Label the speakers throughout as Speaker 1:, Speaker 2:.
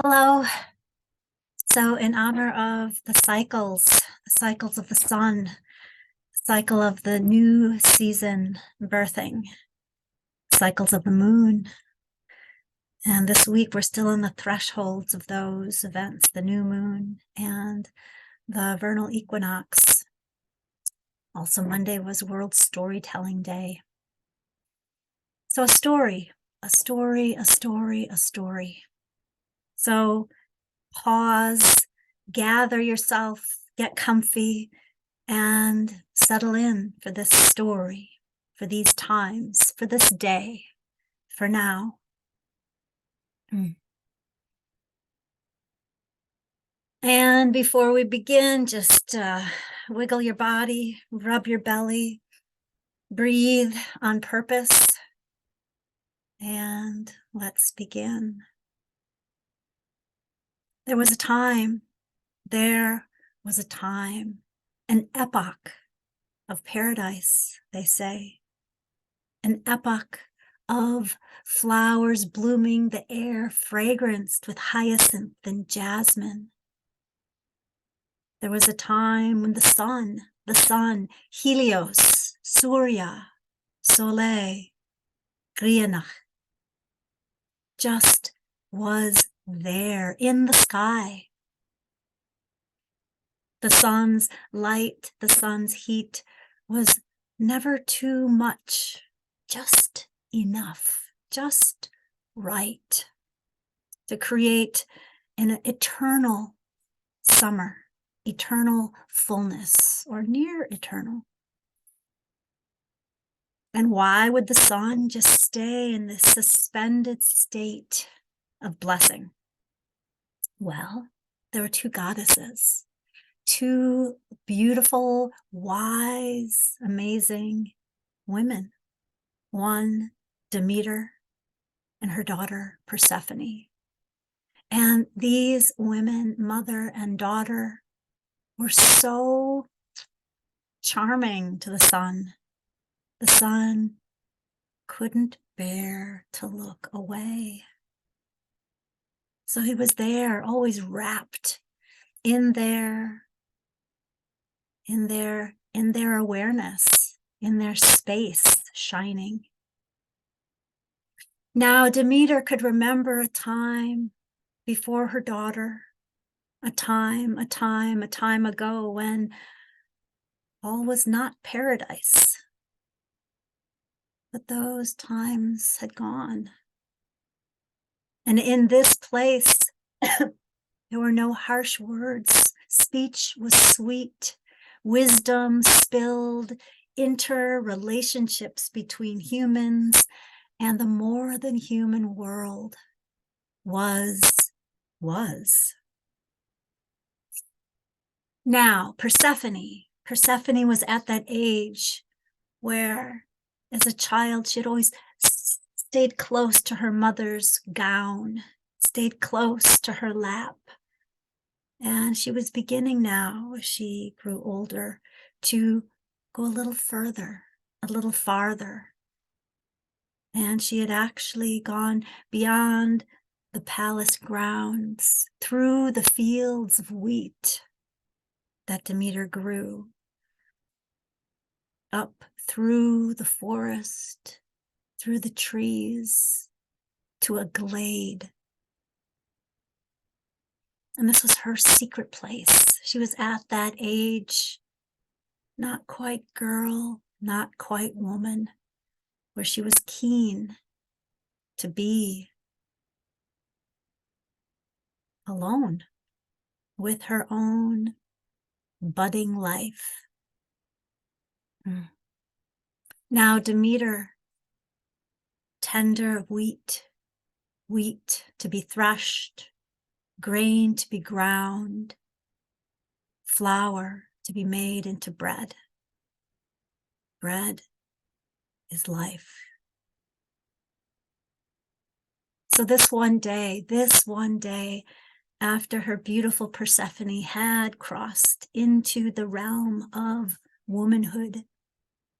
Speaker 1: Hello. So in honor of the cycles of the sun, the cycle of the new season birthing, cycles of the moon, and this week we're still in the thresholds of those events, the new moon and the vernal equinox. Also Monday was World Storytelling Day. So a story. So pause, gather yourself, get comfy, and settle in for this story, for these times, for this day, for now. And before we begin, just wiggle your body, rub your belly, breathe on purpose, and let's begin. There was a time, an epoch of paradise, they say, an epoch of flowers blooming, the air fragranced with hyacinth and jasmine. There was a time when the sun, Helios, Surya, Soleil, Grianach, just was there in the sky. The sun's light, the sun's heat was never too much, just enough, just right to create an eternal summer, eternal fullness, or near eternal. And why would the sun just stay in this suspended state of blessing? Well, there were two goddesses, two beautiful, wise, amazing women. One, Demeter, and her daughter, Persephone. And these women, mother and daughter, were so charming to the sun. The sun couldn't bear to look away. So he was there, always wrapped in their awareness, in their space, shining. Now Demeter could remember a time before her daughter, a time ago when all was not paradise. But those times had gone. And in this place, there were no harsh words. Speech was sweet. Wisdom spilled. Interrelationships between humans and the more than human world was. Now, Persephone was at that age where, as a child, she had always stayed close to her mother's gown, stayed close to her lap. And she was beginning now, as she grew older, to go a little further, a little farther. And she had actually gone beyond the palace grounds, through the fields of wheat that Demeter grew, up through the forest, through the trees, to a glade. And this was her secret place. She was at that age, not quite girl, not quite woman, where she was keen to be alone with her own budding life. Now Demeter, tender wheat to be threshed, grain to be ground, flour to be made into bread. Bread is life. So this one day, after her beautiful Persephone had crossed into the realm of womanhood,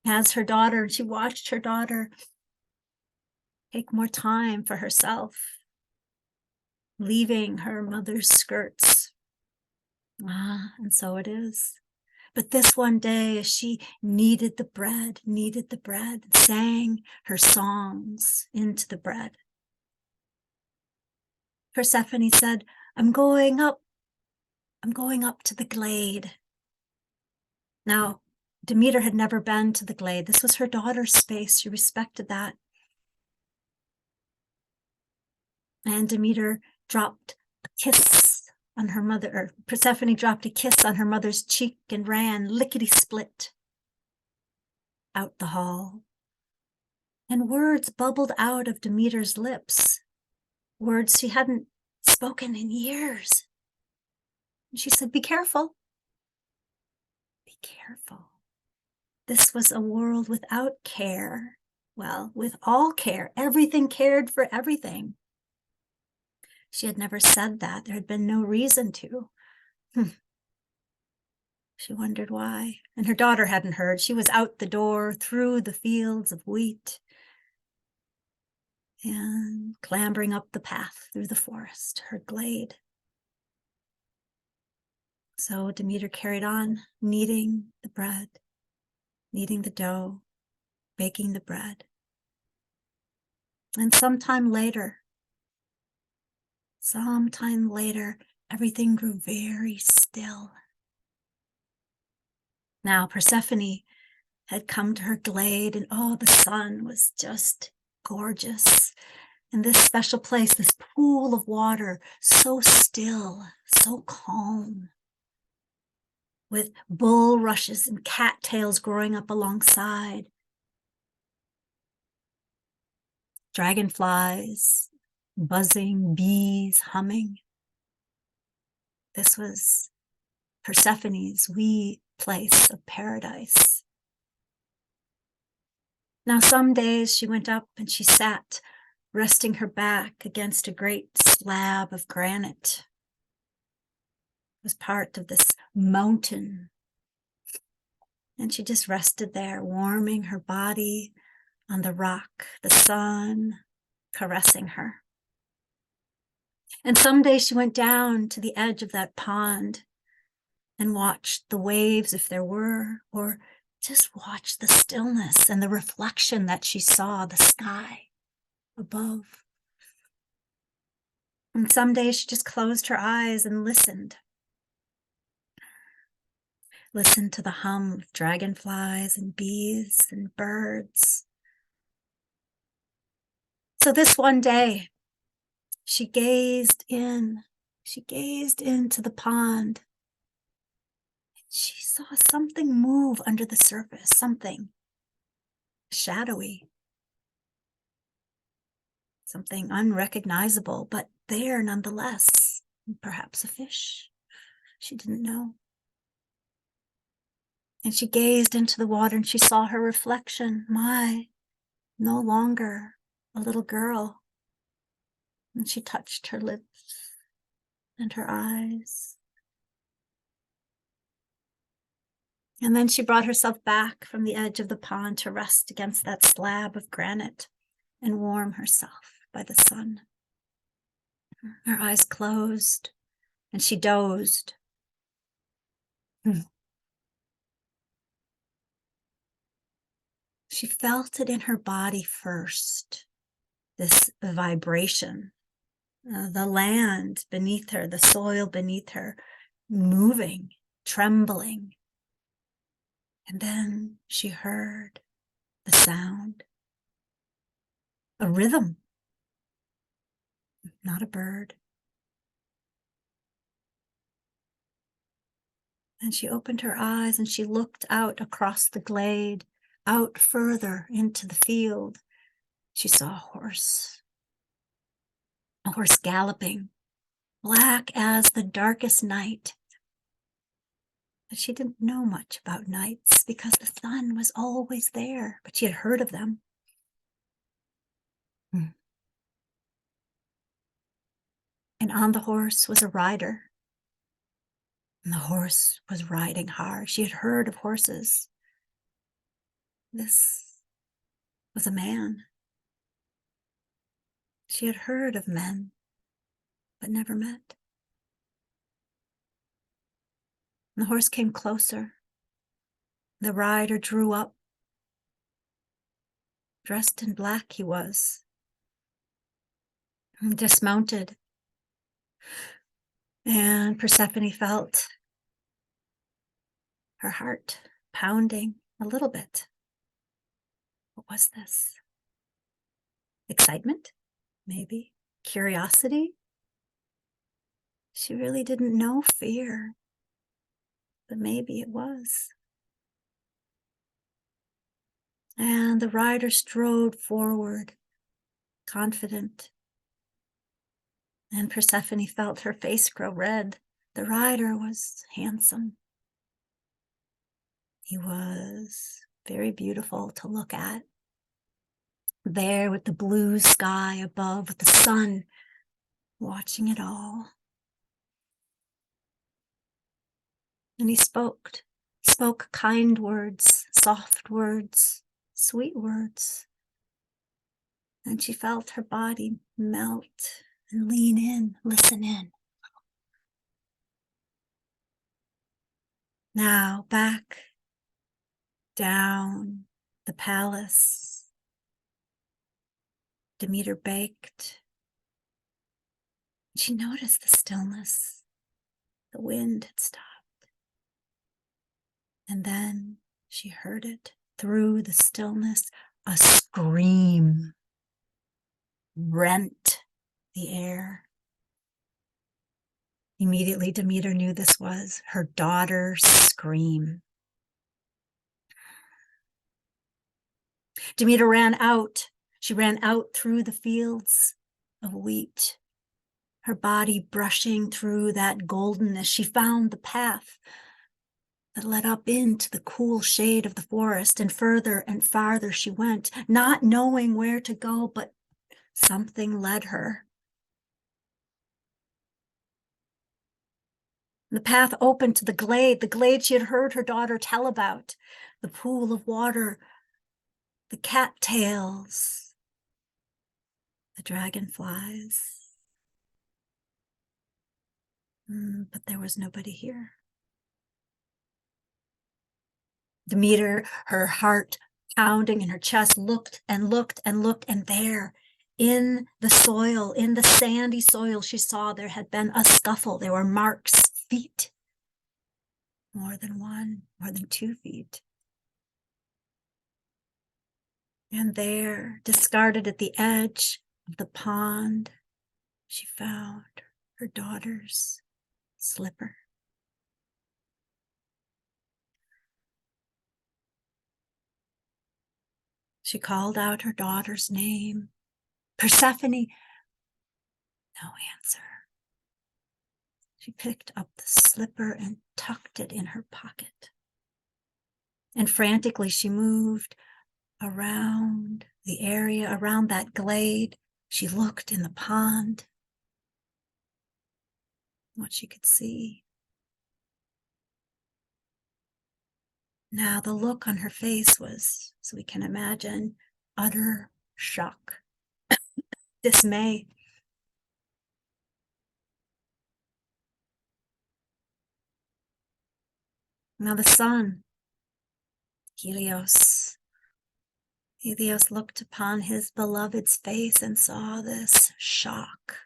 Speaker 1: as her daughter, she watched her daughter take more time for herself, leaving her mother's skirts. And so it is. But this one day, as she kneaded the bread, sang her songs into the bread, Persephone said, I'm going up to the glade. Now, Demeter had never been to the glade. This was her daughter's space. She respected that. And Demeter dropped a kiss on her mother, or Persephone dropped a kiss on her mother's cheek and ran lickety-split out the hall. And words bubbled out of Demeter's lips, words she hadn't spoken in years. And she said, be careful. Be careful. This was a world without care. Well, with all care, everything cared for everything. She had never said that. There had been no reason to. She wondered why. And her daughter hadn't heard. She was out the door, through the fields of wheat, and clambering up the path through the forest, her glade. So Demeter carried on, kneading the bread, kneading the dough, baking the bread. And sometime later, everything grew very still. Now Persephone had come to her glade, and the sun was just gorgeous. In this special place, this pool of water, so still, so calm, with bulrushes and cattails growing up alongside, dragonflies buzzing, bees humming. This was Persephone's wee place of paradise. Now some days she went up and she sat, resting her back against a great slab of granite. It was part of this mountain. And she just rested there, warming her body on the rock, the sun caressing her. And someday she went down to the edge of that pond and watched the waves, if there were, or just watched the stillness and the reflection that she saw, the sky above. And someday she just closed her eyes and listened to the hum of dragonflies and bees and birds. So this one day, she gazed into the pond. She saw something move under the surface, something shadowy, something unrecognizable, but there nonetheless. Perhaps a fish. She didn't know. And she gazed into the water and she saw her reflection. No longer a little girl. And she touched her lips and her eyes. And then she brought herself back from the edge of the pond to rest against that slab of granite and warm herself by the sun. Her eyes closed and she dozed. She felt it in her body first, this vibration, the land beneath her, the soil beneath her, moving, trembling. And then she heard the sound, a rhythm, not a bird. And she opened her eyes and she looked out across the glade, out further into the field. She saw a horse galloping, black as the darkest night. But she didn't know much about nights because the sun was always there, but she had heard of them. And on the horse was a rider. And the horse was riding hard. She had heard of horses. This was a man. She had heard of men. but never met. And the horse came closer. The rider drew up. Dressed in black he was, and dismounted. And Persephone felt her heart pounding a little bit. What was this? Excitement? Maybe. Curiosity? She really didn't know fear, but maybe it was. And the rider strode forward, confident. And Persephone felt her face grow red. The rider was handsome. He was very beautiful to look at. There with the blue sky above, with the sun watching it all. And he spoke kind words, soft words, sweet words. And she felt her body melt and lean in, listen in. Now back, down the palace. Demeter baked. She noticed the stillness. The wind had stopped. And then she heard it through the stillness. A scream rent the air. Immediately, Demeter knew this was her daughter's scream. Demeter ran out. She ran out through the fields of wheat, her body brushing through that goldenness. She found the path that led up into the cool shade of the forest, and further and farther she went, not knowing where to go, but something led her. The path opened to the glade she had heard her daughter tell about, the pool of water, the cattails, the dragonflies. But there was nobody here. Demeter, her heart pounding in her chest, looked and looked and looked, and there, in the soil, in the sandy soil, she saw there had been a scuffle. There were marks, feet, more than one, more than 2 feet. And there, discarded at the edge of the pond, she found her daughter's slipper. She called out her daughter's name. Persephone. No answer. She picked up the slipper and tucked it in her pocket. And frantically she moved around the area, around that glade. She looked in the pond. What she could see. Now the look on her face was, so we can imagine, utter shock, dismay. Now the sun, Helios looked upon his beloved's face and saw this shock,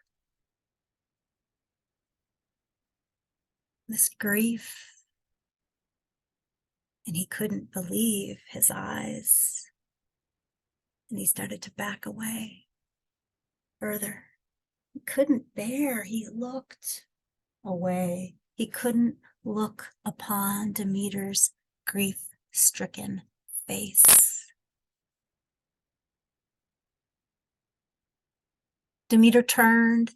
Speaker 1: this grief, and he couldn't believe his eyes, and he started to back away further. He couldn't bear, he looked away. He couldn't look upon Demeter's grief-stricken face. Demeter turned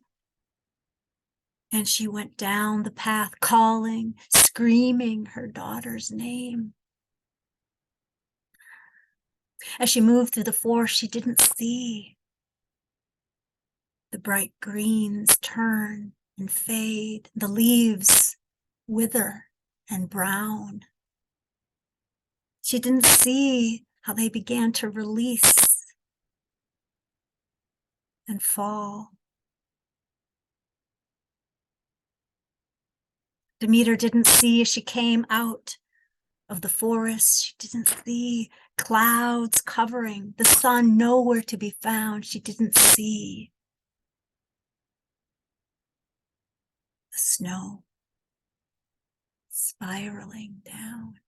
Speaker 1: and she went down the path, calling, screaming her daughter's name. As she moved through the forest, she didn't see the bright greens turn and fade, the leaves wither and brown. She didn't see how they began to release and fall. Demeter didn't see as she came out of the forest. She didn't see clouds covering, the sun nowhere to be found. She didn't see the snow spiraling down.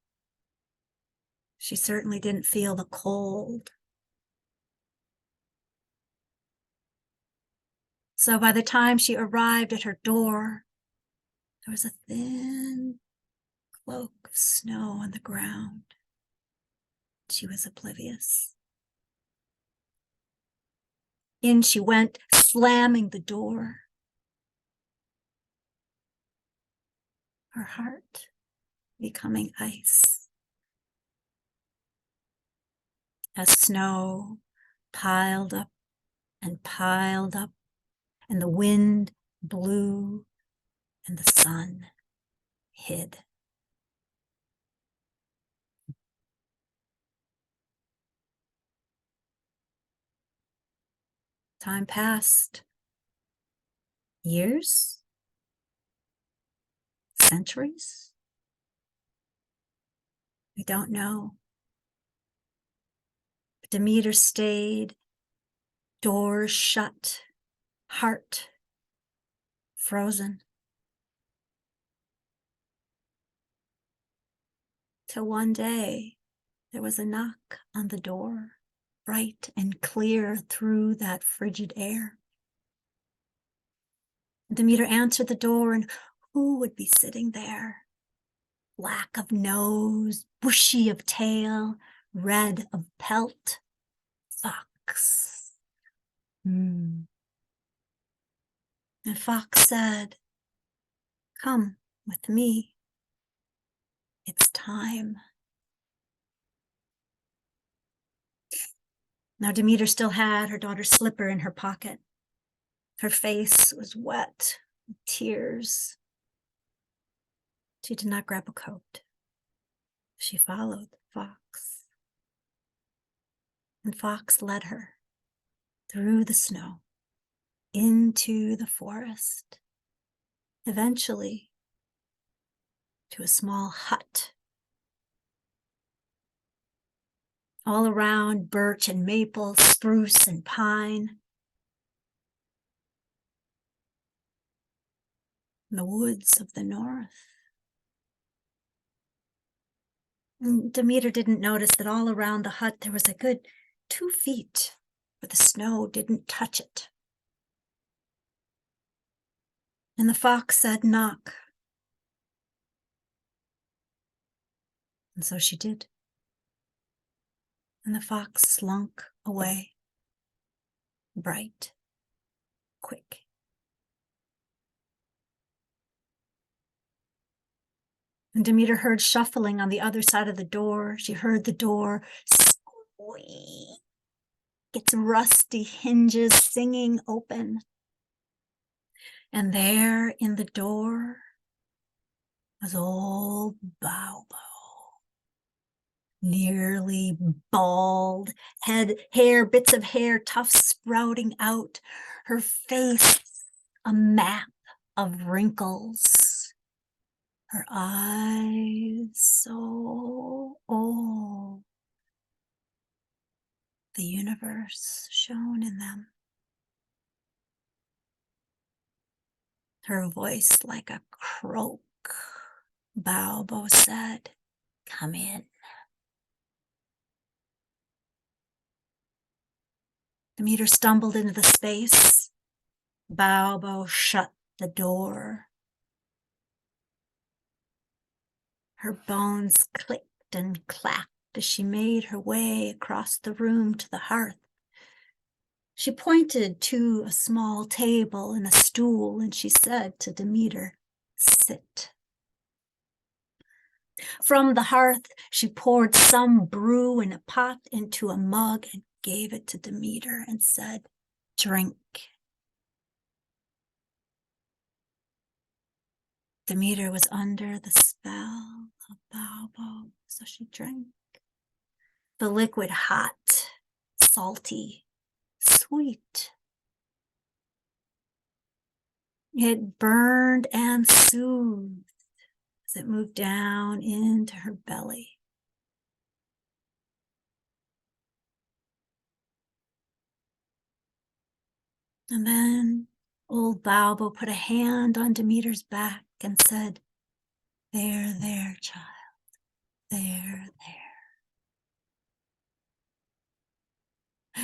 Speaker 1: She certainly didn't feel the cold. So by the time she arrived at her door, there was a thin cloak of snow on the ground. She was oblivious. In she went, slamming the door. Her heart becoming ice. As snow piled up, and the wind blew, and the sun hid. Time passed. Years? Centuries? We don't know. But Demeter stayed, doors shut, heart frozen. Till one day there was a knock on the door, bright and clear through that frigid air. Demeter answered the door, and who would be sitting there? Black of nose, bushy of tail, red of pelt, Fox. And Fox said, "Come with me. It's time." Now Demeter still had her daughter's slipper in her pocket. Her face was wet with tears. She did not grab a coat. She followed Fox. And Fox led her through the snow into the forest, eventually to a small hut. All around, birch and maple, spruce and pine. In the woods of the north. And Demeter didn't notice that all around the hut there was a good 2 feet where the snow didn't touch it. And the fox said, "Knock." And so she did. And the fox slunk away, bright, quick. And Demeter heard shuffling on the other side of the door. She heard the door squeak, its rusty hinges singing open. And there in the door was old Baubo, nearly bald, bits of hair, tufts sprouting out, her face a map of wrinkles, her eyes so old, the universe shone in them. Her voice like a croak. Baubo said, "Come in." Demeter stumbled into the space. Baubo shut the door. Her bones clicked and clacked as she made her way across the room to the hearth. She pointed to a small table and a stool, and she said to Demeter, "Sit." From the hearth, she poured some brew in a pot into a mug and gave it to Demeter and said, "Drink." Demeter was under the spell of Baubo, so she drank. The liquid hot, salty, sweet. It burned and soothed. as it moved down into her belly. And then old Baubo put a hand on Demeter's back and said, there, child, there.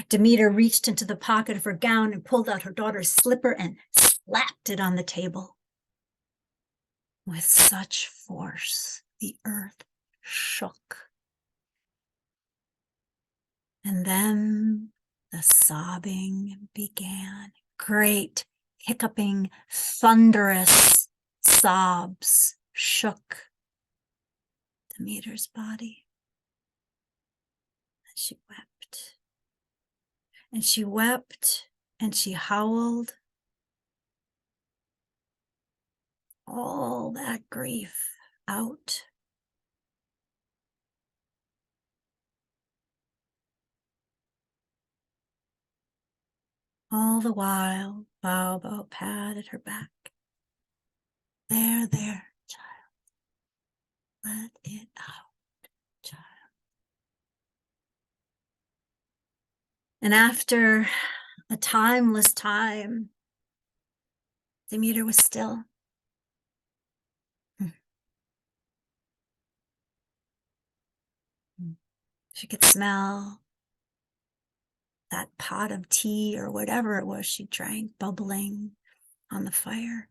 Speaker 1: Demeter reached into the pocket of her gown and pulled out her daughter's slipper and slapped it on the table. With such force, the earth shook. And then the sobbing began. Great, hiccuping, thunderous sobs shook Demeter's body. And she wept. And she wept and she howled. All that grief out. All the while, Baubo patted her back. There, child. Let it out, child. And after a timeless time, Demeter was still. She could smell that pot of tea or whatever it was she drank bubbling on the fire.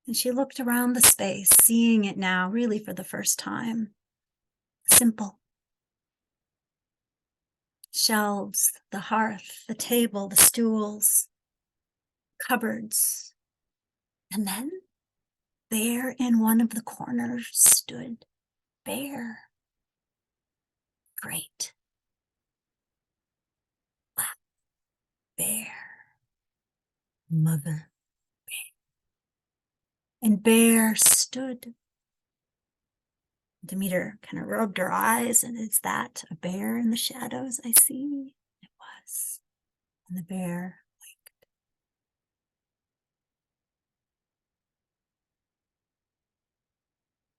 Speaker 1: And she looked around the space, seeing it now really for the first time. Simple. Shelves, the hearth, the table, the stools, cupboards. And then there in one of the corners stood Bear. Great. Black Bear. Mother Bear. And Bear stood. Demeter kind of rubbed her eyes, and is that a bear in the shadows I see? It was. And the bear winked.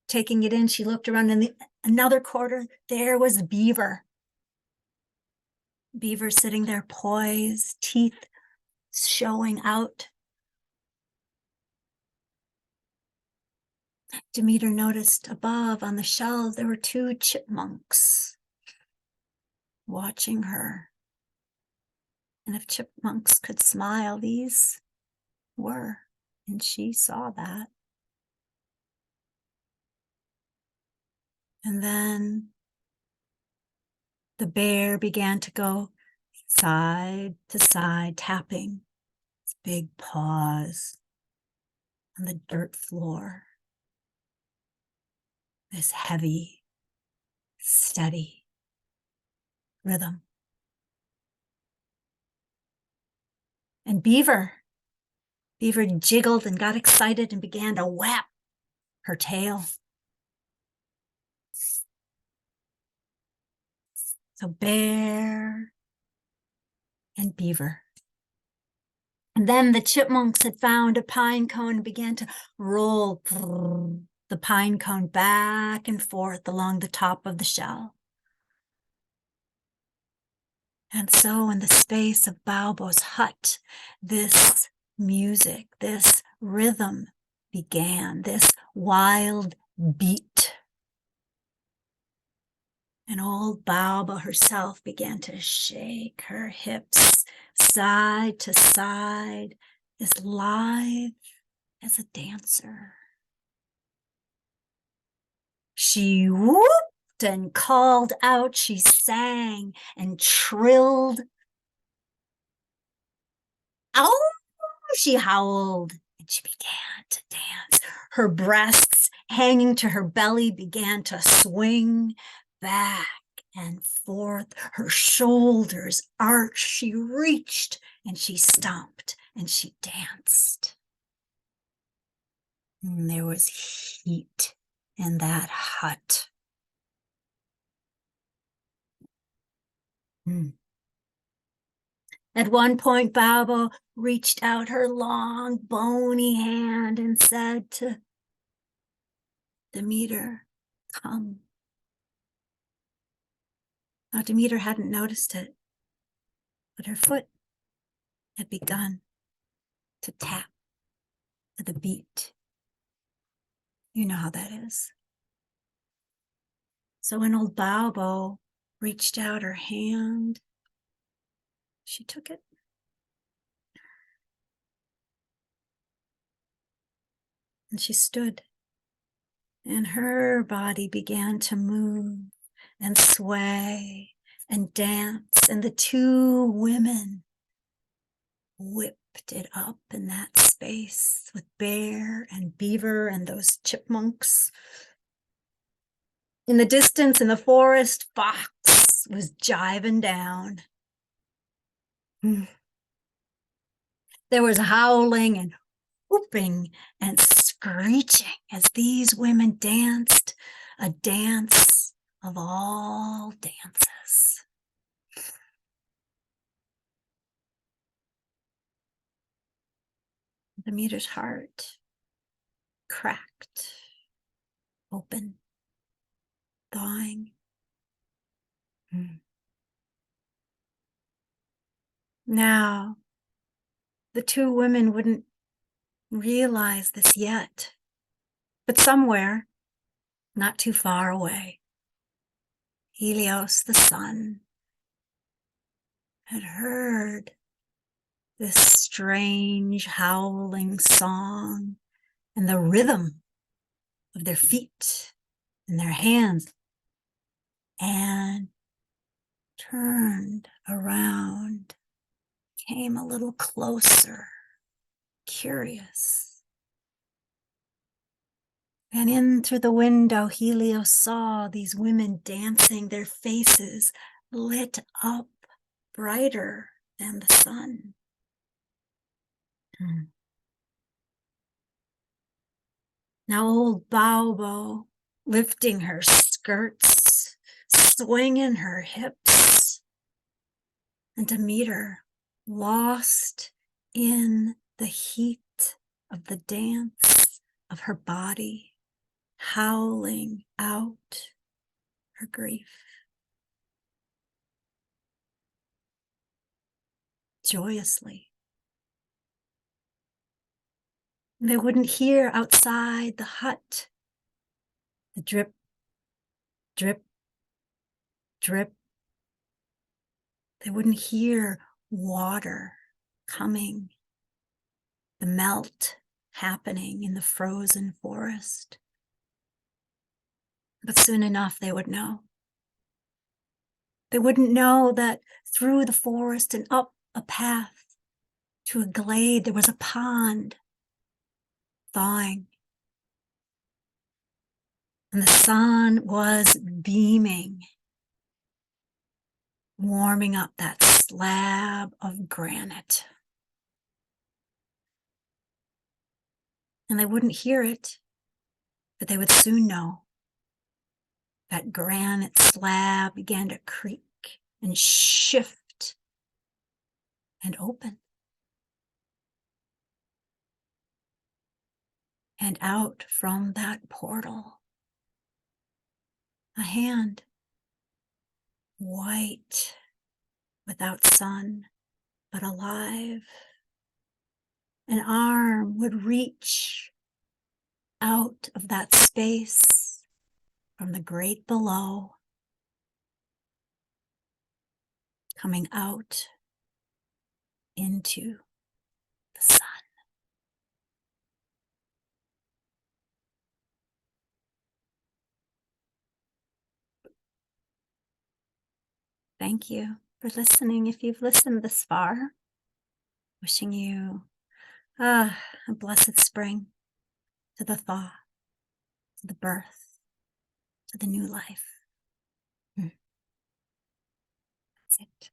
Speaker 1: Taking it in, she looked around in another corner. There was Beaver. Beaver sitting there poised, teeth showing out. Demeter noticed above on the shelf there were 2 chipmunks watching her. And if chipmunks could smile, these were, and she saw that. And then the bear began to go side to side, tapping its big paws on the dirt floor. This heavy, steady rhythm. And Beaver jiggled and got excited and began to whap her tail. So Bear and Beaver. And then the chipmunks had found a pine cone and began to roll the pine cone back and forth along the top of the shell. And so in the space of Baubo's hut, this music, this rhythm began, this wild beat. And old Baubo herself began to shake her hips side to side, as lithe as a dancer. She whooped and called out, she sang and trilled. Ow! She howled and she began to dance. Her breasts hanging to her belly began to swing back and forth. Her shoulders arched. She reached and she stomped and she danced. And there was heat in that hut. At one point, Baubo reached out her long, bony hand and said to Demeter, "Come." Now, Demeter hadn't noticed it, but her foot had begun to tap to the beat. You know how that is. So when old Baubo reached out her hand, she took it. And she stood. And her body began to move and sway and dance. And the two women whipped it up in that space with Bear and Beaver and those chipmunks. In the distance, in the forest, Fox was jiving down. There was howling and whooping and screeching as these women danced a dance of all dances. Demeter's heart cracked open, thawing. Now, the two women wouldn't realize this yet, but somewhere, not too far away, Helios, the sun, had heard this strange howling song and the rhythm of their feet and their hands, and turned around, came a little closer, curious. And in through the window, Helios saw these women dancing, their faces lit up brighter than the sun. Now old Baubo, lifting her skirts, swinging her hips, and Demeter, lost in the heat of the dance of her body, howling out her grief. Joyously. They wouldn't hear outside the hut the drip, drip, drip. They wouldn't hear water coming, the melt happening in the frozen forest. But soon enough, they would know. They wouldn't know that through the forest and up a path to a glade, there was a pond thawing. And the sun was beaming, warming up that slab of granite. And they wouldn't hear it, but they would soon know. That granite slab began to creak and shift and open. And out from that portal, a hand, white, without sun, but alive. An arm would reach out of that space from the great below, coming out into the sun. Thank you for listening. If you've listened this far, wishing you a blessed spring to the thaw, to the birth, to the new life. That's it.